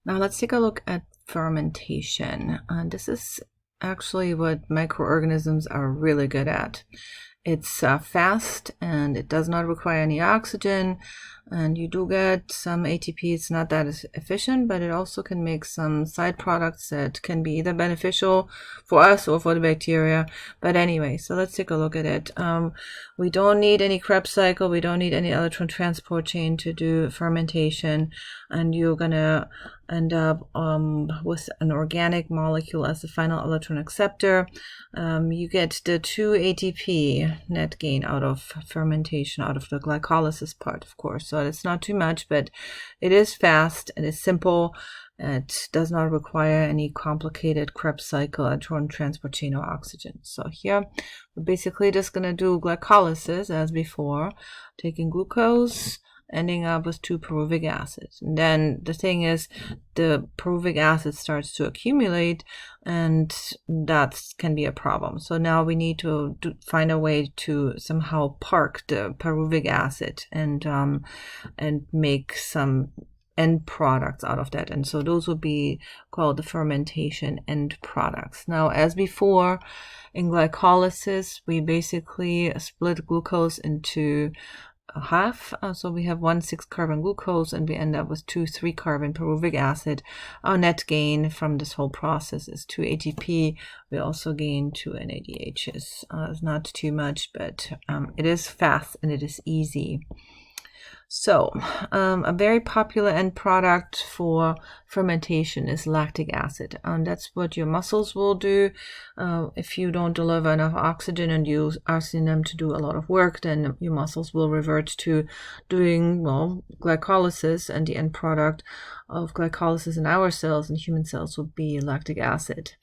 Now let's take a look at fermentation. This is actually what microorganisms are really good at. It's fast and it does not require any oxygen, and you do get some ATP. It's not that efficient, but it also can make some side products that can be either beneficial for us or for the bacteria. But anyway, so let's take a look at it. We don't need any Krebs cycle. We don't need any electron transport chain to do fermentation, and you're gonna end up with an organic molecule as the final electron acceptor. You get the 2 ATP net gain out of fermentation, out of the glycolysis part, of course. So it's not too much, but it is fast and it's simple. It does not require any complicated Krebs cycle, electron transport chain, or oxygen. So here, we're basically just going to do glycolysis as before, taking glucose, ending up with 2 pyruvic acids. And then the thing is, the pyruvic acid starts to accumulate, and that can be a problem. So now we need to find a way to somehow park the pyruvic acid and make some end products out of that. And so those would be called the fermentation end products. Now, as before, in glycolysis, we basically split glucose into half, so we have 1 6-carbon glucose and we end up with 2 3-carbon pyruvic acid. Our net gain from this whole process is 2 ATP. We also gain 2 NADHs. It's not too much, but it is fast and it is easy. So a very popular end product for fermentation is lactic acid. That's what your muscles will do. If you don't deliver enough oxygen and you are asking them to do a lot of work, then your muscles will revert to doing, well, glycolysis, and the end product of glycolysis in our cells and human cells would be lactic acid.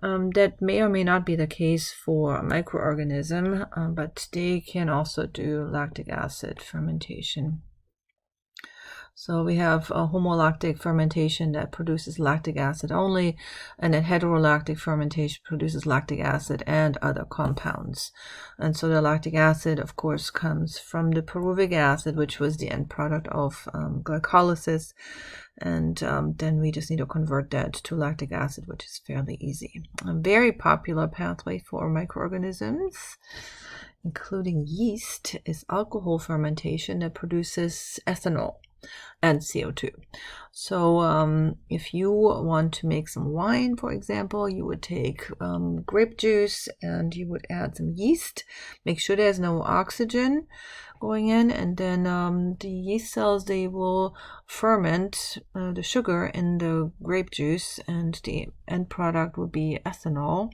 That may or may not be the case for a microorganism, but they can also do lactic acid fermentation. So we have a homolactic fermentation that produces lactic acid only, and then heterolactic fermentation produces lactic acid and other compounds. And so the lactic acid, of course, comes from the pyruvic acid, which was the end product of glycolysis. And then we just need to convert that to lactic acid, which is fairly easy. A very popular pathway for microorganisms, including yeast, is alcohol fermentation that produces ethanol and CO2. So if you want to make some wine, for example, you would take grape juice and you would add some yeast. Make sure there's no oxygen going in, and then the yeast cells, they will ferment the sugar in the grape juice, and the end product will be ethanol.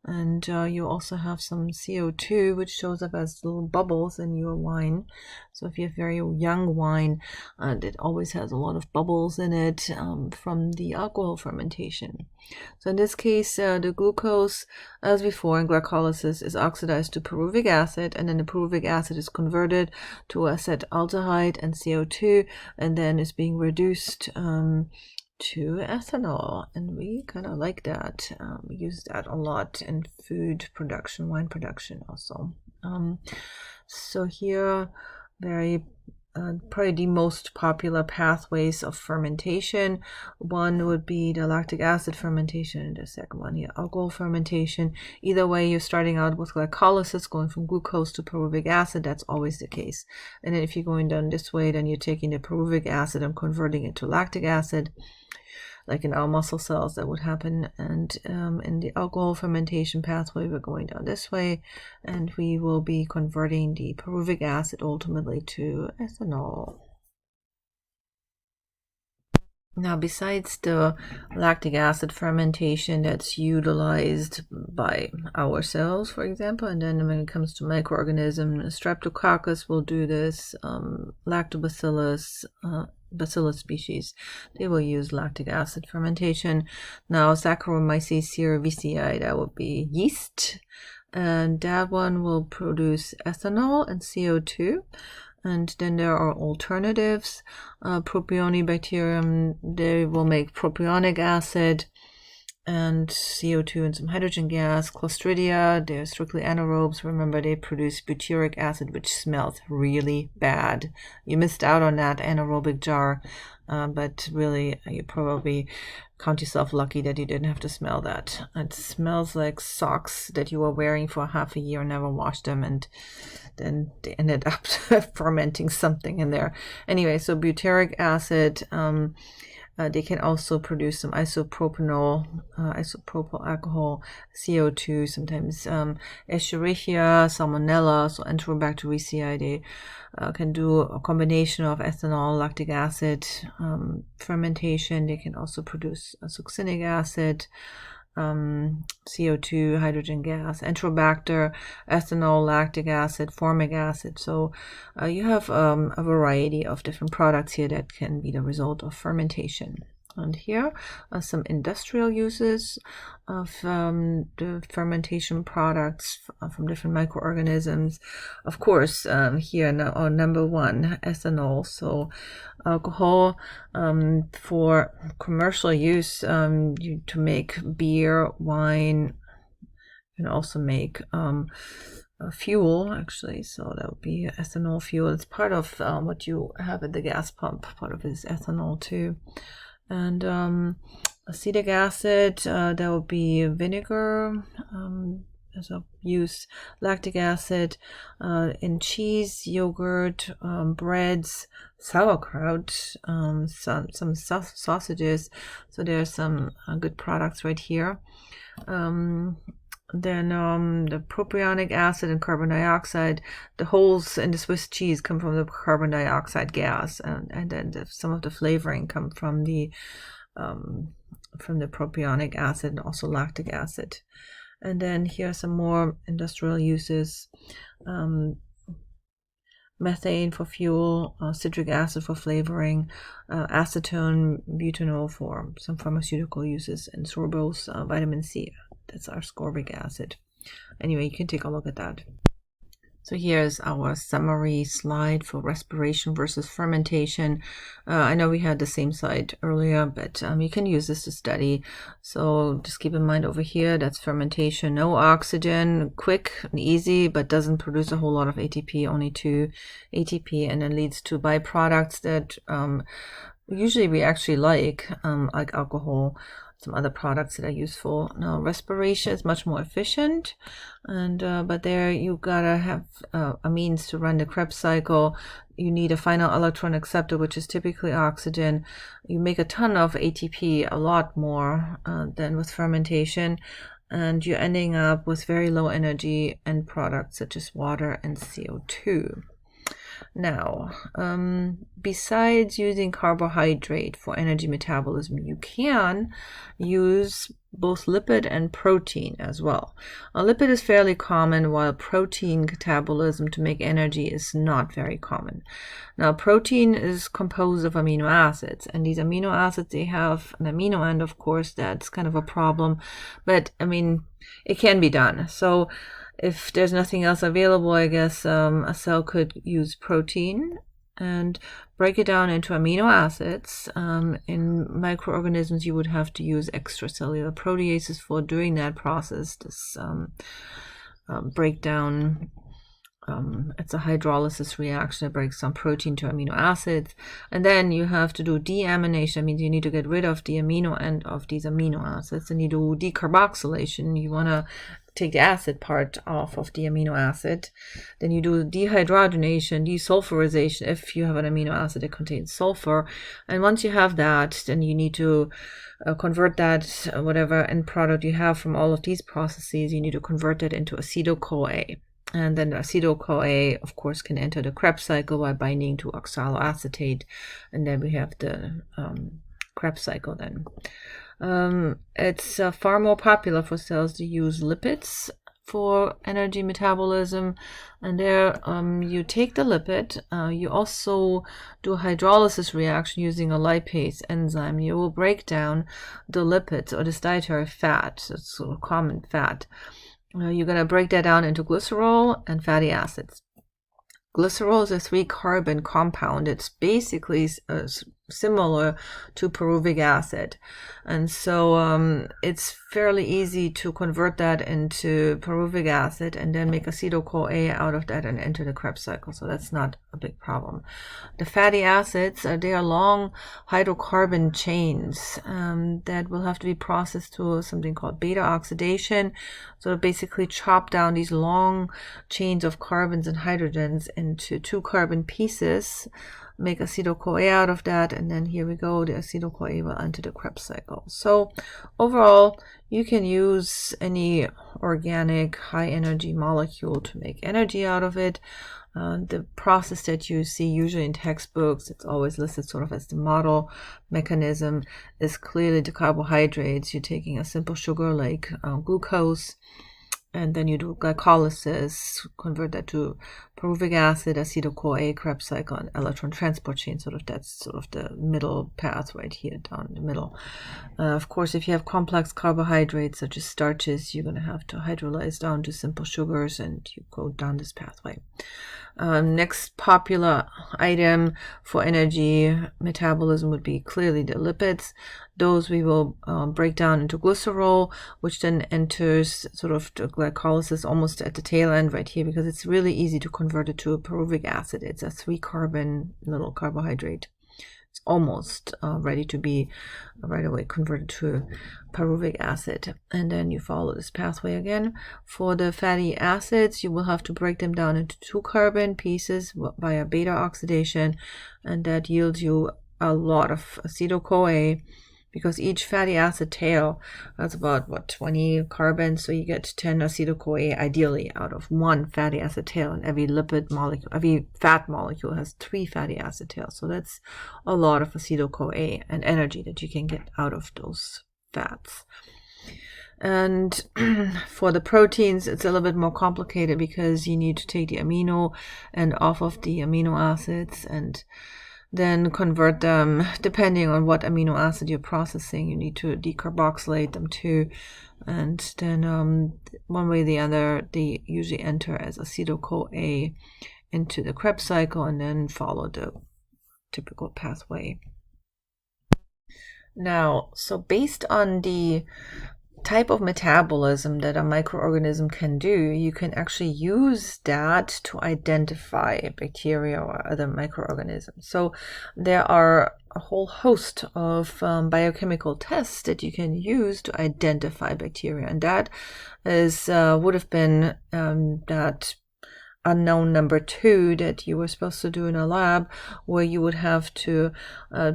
And you also have some CO2, which shows up as little bubbles in your wine. So if you have very young wine, it always has a lot of bubbles in it from the alcohol fermentation. So in this case, the glucose, as before in glycolysis, is oxidized to pyruvic acid, and then the pyruvic acid is converted to acetaldehyde and CO2, and then is being reduced to ethanol, and we kind of like that. We use that a lot in food production, wine production also. So here, probably the most popular pathways of fermentation. One would be the lactic acid fermentation, and the second one here, alcohol fermentation. Either way, you're starting out with glycolysis, going from glucose to pyruvic acid. That's always the case. And then if you're going down this way, then you're taking the pyruvic acid and converting it to lactic acid. Like in our muscle cells, that would happen. And in the alcohol fermentation pathway, we're going down this way, and we will be converting the pyruvic acid ultimately to ethanol. Now, besides the lactic acid fermentation that's utilized by our cells, for example, and then when it comes to microorganisms, Streptococcus will do this, Lactobacillus, Bacillus species, they will use lactic acid fermentation. Now, Saccharomyces cerevisiae, that would be yeast, and that one will produce ethanol and CO2. And then there are alternatives. Propionibacterium, they will make propionic acid, and CO2 and some hydrogen gas. Clostridia, they're strictly anaerobes. Remember, they produce butyric acid, which smells really bad. You missed out on that anaerobic jar, but really, you probably count yourself lucky that you didn't have to smell that. It smells like socks that you were wearing for half a year, never washed them, and then they ended up fermenting something in there. Anyway, so butyric acid, they can also produce some isopropyl alcohol, CO2, sometimes Escherichia, Salmonella, so Enterobacteriaceae. They can do a combination of ethanol, lactic acid, fermentation. They can also produce succinic acid, CO2, hydrogen gas, Enterobacter, ethanol, lactic acid, formic acid. So you have a variety of different products here that can be the result of fermentation. And here are some industrial uses of the fermentation products from different microorganisms. Of course, here now, number one, ethanol. So alcohol for commercial use, to make beer, wine, and also make fuel, actually. So that would be ethanol fuel. It's part of what you have at the gas pump. Part of it is ethanol too. And acetic acid, that would be vinegar as a use. Lactic acid in cheese, yogurt, breads, sauerkraut, some sausages. So there's some good products right here. Then the propionic acid and carbon dioxide, the holes in the Swiss cheese come from the carbon dioxide gas, and then some of the flavoring come from the propionic acid and also lactic acid. And then here are some more industrial uses. Methane for fuel, citric acid for flavoring, acetone, butanol for some pharmaceutical uses, and sorbose, vitamin C. That's our ascorbic acid. Anyway, you can take a look at that. So here's our summary slide for respiration versus fermentation. I know we had the same slide earlier, but you can use this to study. So just keep in mind over here, that's fermentation. No oxygen, quick and easy, but doesn't produce a whole lot of ATP, only 2 ATP, and then leads to byproducts that usually we actually like alcohol, some other products that are useful. Now, respiration is much more efficient, and but there you gotta have a means to run the Krebs cycle. You need a final electron acceptor, which is typically oxygen. You make a ton of ATP, a lot more than with fermentation, and you're ending up with very low energy end products such as water and CO2. Now, besides using carbohydrate for energy metabolism, you can use both lipid and protein as well. A lipid is fairly common, while protein catabolism to make energy is not very common. Now, protein is composed of amino acids, and these amino acids, they have an amino end, of course. That's kind of a problem, but I mean, it can be done. So if there's nothing else available, I guess a cell could use protein and break it down into amino acids. In microorganisms, you would have to use extracellular proteases for doing that process, this breakdown. It's a hydrolysis reaction that breaks down protein to amino acids. And then you have to do deamination. That means you need to get rid of the amino end of these amino acids. And you do decarboxylation. You want to take the acid part off of the amino acid. Then you do dehydrogenation, desulfurization if you have an amino acid that contains sulfur. And once you have that, then you need to convert that, whatever end product you have from all of these processes, you need to convert that into acetyl-CoA. And then the acetyl-CoA, of course, can enter the Krebs cycle by binding to oxaloacetate. And then we have the Krebs cycle then. It's far more popular for cells to use lipids for energy metabolism. And there you take the lipid, you also do a hydrolysis reaction using a lipase enzyme. You will break down the lipids or this dietary fat, it's a common fat. You're going to break that down into glycerol and fatty acids. Glycerol is a 3-carbon compound. It's basically similar to pyruvic acid. And so it's fairly easy to convert that into pyruvic acid and then make acetyl-CoA out of that and enter the Krebs cycle. So that's not a big problem. The fatty acids, they are long hydrocarbon chains that will have to be processed through something called beta oxidation. So basically chop down these long chains of carbons and hydrogens into 2 carbon pieces, make acetyl-CoA out of that, and then here we go, the acetyl-CoA will enter the Krebs cycle. So overall, you can use any organic high energy molecule to make energy out of it. The process that you see usually in textbooks, it's always listed sort of as the model mechanism, is clearly the carbohydrates. You're taking a simple sugar like glucose, and then you do glycolysis, convert that to pyruvic acid, acetyl-CoA, Krebs cycle, and electron transport chain. That's sort of the middle path right here down the middle. Of course, if you have complex carbohydrates such as starches, you're going to have to hydrolyze down to simple sugars, and you go down this pathway. Next popular item for energy metabolism would be clearly the lipids. Those we will break down into glycerol, which then enters sort of the glycolysis almost at the tail end right here, because it's really easy to convert it to a pyruvic acid. It's a 3-carbon little carbohydrate. It's almost ready to be right away converted to pyruvic acid. And then you follow this pathway again. For the fatty acids, you will have to break them down into 2 carbon pieces via beta oxidation, and that yields you a lot of acetyl-CoA, because each fatty acid tail has about 20 carbons, so you get 10 acetyl-CoA ideally out of 1 fatty acid tail, and every lipid molecule, every fat molecule has 3 fatty acid tails. So that's a lot of acetyl-CoA and energy that you can get out of those fats. And for the proteins, it's a little bit more complicated, because you need to take the amino and off of the amino acids and then convert them. Depending on what amino acid you're processing, you need to decarboxylate them too, and then one way or the other, they usually enter as acetyl-CoA into the Krebs cycle and then follow the typical pathway. Now, so based on the type of metabolism that a microorganism can do, you can actually use that to identify bacteria or other microorganisms. So there are a whole host of biochemical tests that you can use to identify bacteria, and that is would have been that unknown number 2 that you were supposed to do in a lab, where you would have to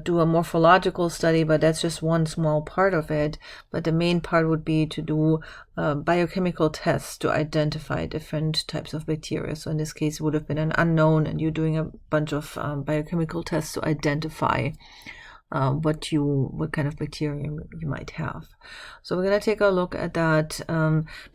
do a morphological study, but that's just one small part of it. But the main part would be to do biochemical tests to identify different types of bacteria. So in this case, it would have been an unknown, and you're doing a bunch of biochemical tests to identify what kind of bacteria you might have. So we're going to take a look at that.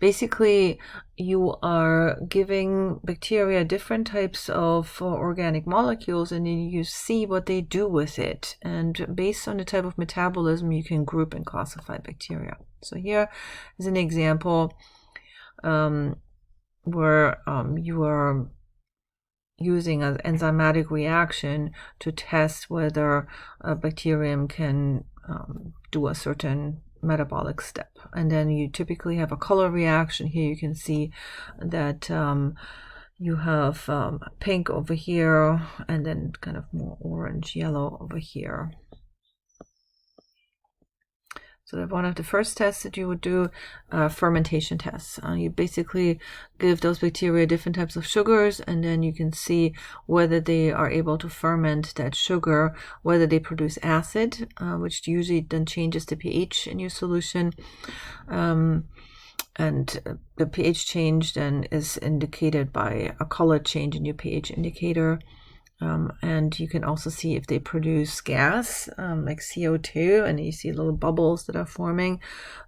Basically, you are giving bacteria different types of organic molecules, and then you see what they do with it. And based on the type of metabolism, you can group and classify bacteria. So here is an example where you are using an enzymatic reaction to test whether a bacterium can do a certain metabolic step. And then you typically have a color reaction. Here you can see that you have pink over here, and then kind of more orange yellow over here. So one of the first tests that you would do, fermentation tests. You basically give those bacteria different types of sugars, and then you can see whether they are able to ferment that sugar, whether they produce acid, which usually then changes the pH in your solution. And the pH change then is indicated by a color change in your pH indicator. And you can also see if they produce gas, like CO2, and you see little bubbles that are forming.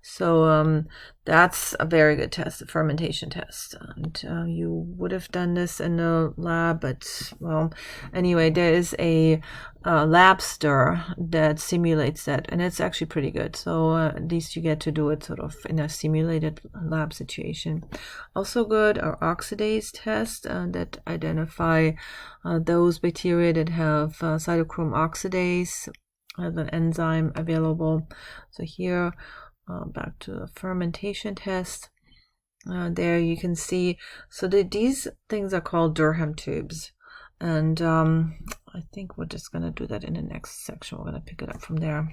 So that's a very good test, the fermentation test. And you would have done this in the lab, but well, anyway, there is a Labster that simulates that, and it's actually pretty good. So at least you get to do it sort of in a simulated lab situation. Also good are oxidase tests that identify those bacteria that have cytochrome oxidase, has an enzyme available. So here, back to the fermentation test. There you can see, so these things are called Durham tubes. And I think we're just going to do that in the next section. We're going to pick it up from there.